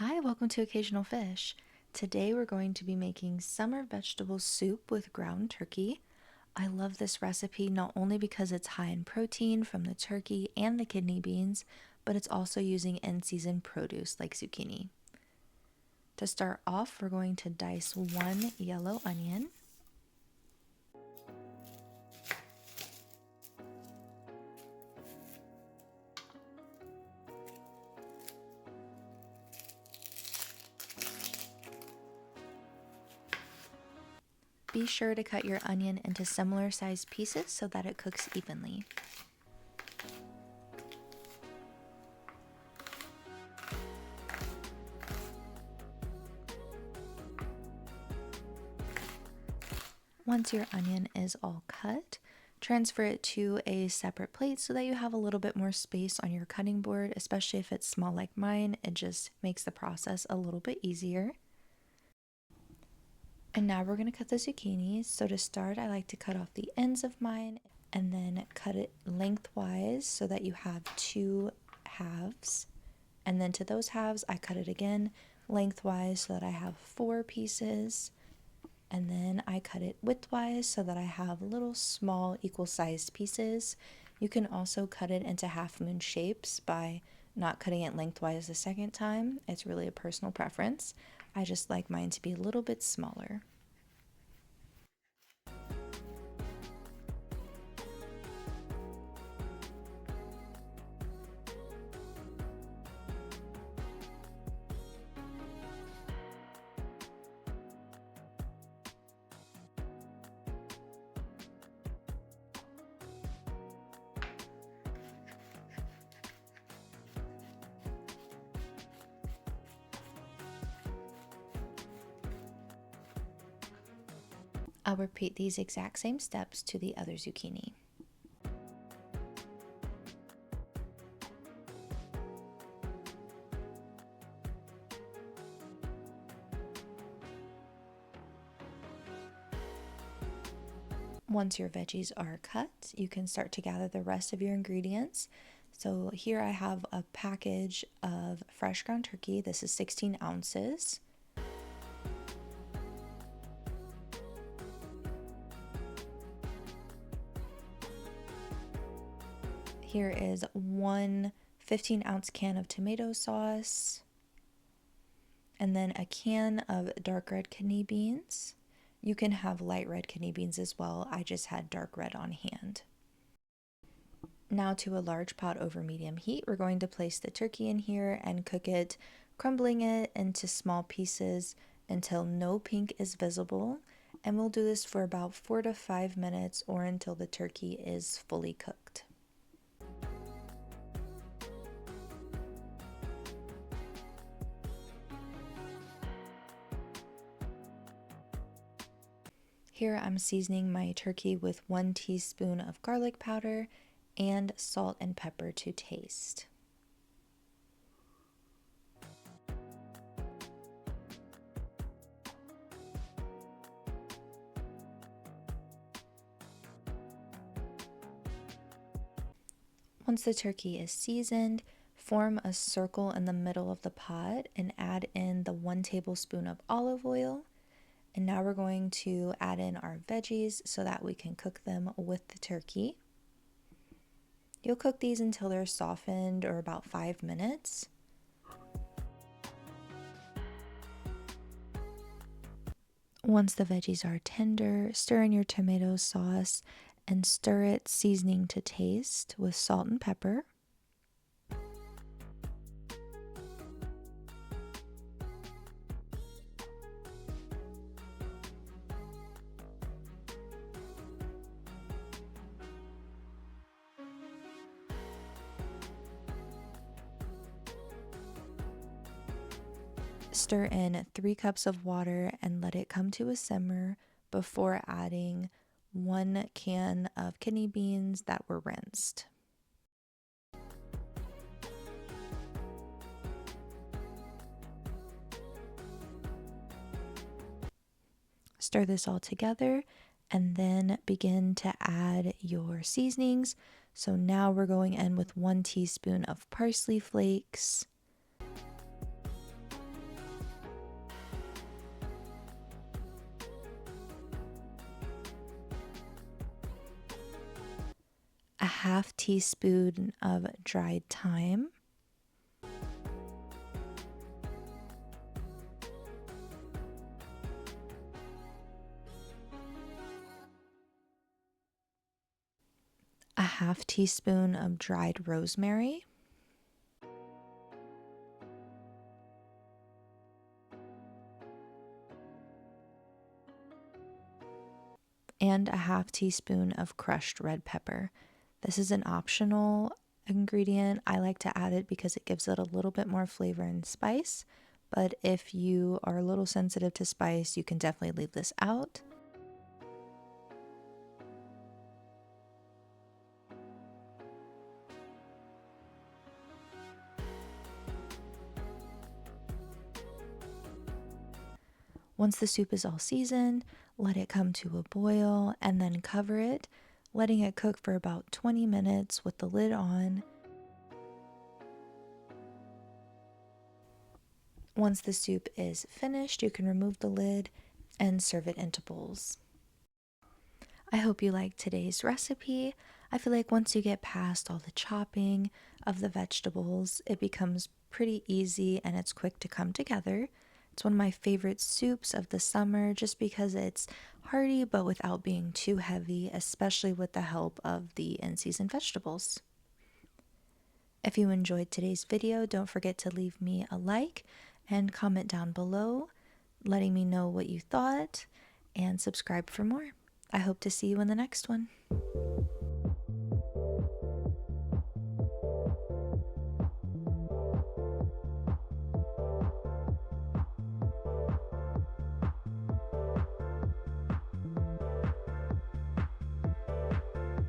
Hi, welcome to Occasional Fish. Today we're going to be making summer vegetable soup with ground turkey. I love this recipe not only because it's high in protein from the turkey and the kidney beans, but it's also using in-season produce like zucchini. To start off, we're going to dice one yellow onion. Be sure to cut your onion into similar sized pieces so that it cooks evenly. Once your onion is all cut, transfer it to a separate plate so that you have a little bit more space on your cutting board, especially if it's small like mine. It just makes the process a little bit easier. And now we're going to cut the zucchini. So to start, I like to cut off the ends of mine and then cut it lengthwise so that you have two halves. And then to those halves, I cut it again lengthwise so that I have four pieces. And then I cut it widthwise so that I have little small equal-sized pieces. You can also cut it into half-moon shapes by not cutting it lengthwise the second time. It's really a personal preference. I just like mine to be a little bit smaller. I'll repeat these exact same steps to the other zucchini. Once your veggies are cut, you can start to gather the rest of your ingredients. So here I have a package of fresh ground turkey. This is 16 ounces. Here is one 15-ounce can of tomato sauce, and then a can of dark red kidney beans. You can have light red kidney beans as well. I just had dark red on hand. Now to a large pot over medium heat, we're going to place the turkey in here and cook it, crumbling it into small pieces until no pink is visible. And we'll do this for about 4 to 5 minutes or until the turkey is fully cooked. Here I'm seasoning my turkey with 1 teaspoon of garlic powder and salt and pepper to taste. Once the turkey is seasoned, form a circle in the middle of the pot and add in the 1 tablespoon of olive oil. And now we're going to add in our veggies so that we can cook them with the turkey. You'll cook these until they're softened or about 5 minutes. Once the veggies are tender, stir in your tomato sauce and stir it, seasoning to taste with salt and pepper. Stir in 3 cups of water and let it come to a simmer before adding 1 can of kidney beans that were rinsed. Stir this all together and then begin to add your seasonings. So now we're going in with 1 teaspoon of parsley flakes, 1/2 teaspoon of dried thyme, a 1/2 teaspoon of dried rosemary, and a 1/2 teaspoon of crushed red pepper. This is an optional ingredient. I like to add it because it gives it a little bit more flavor and spice, but if you are a little sensitive to spice, you can definitely leave this out. Once the soup is all seasoned, let it come to a boil and then cover it, letting it cook for about 20 minutes with the lid on. Once the soup is finished, you can remove the lid and serve it into bowls. I hope you liked today's recipe. I feel like once you get past all the chopping of the vegetables, it becomes pretty easy and it's quick to come together. It's one of my favorite soups of the summer just because it's hearty but without being too heavy, especially with the help of the in-season vegetables. If you enjoyed today's video, don't forget to leave me a like and comment down below, letting me know what you thought, and subscribe for more. I hope to see you in the next one.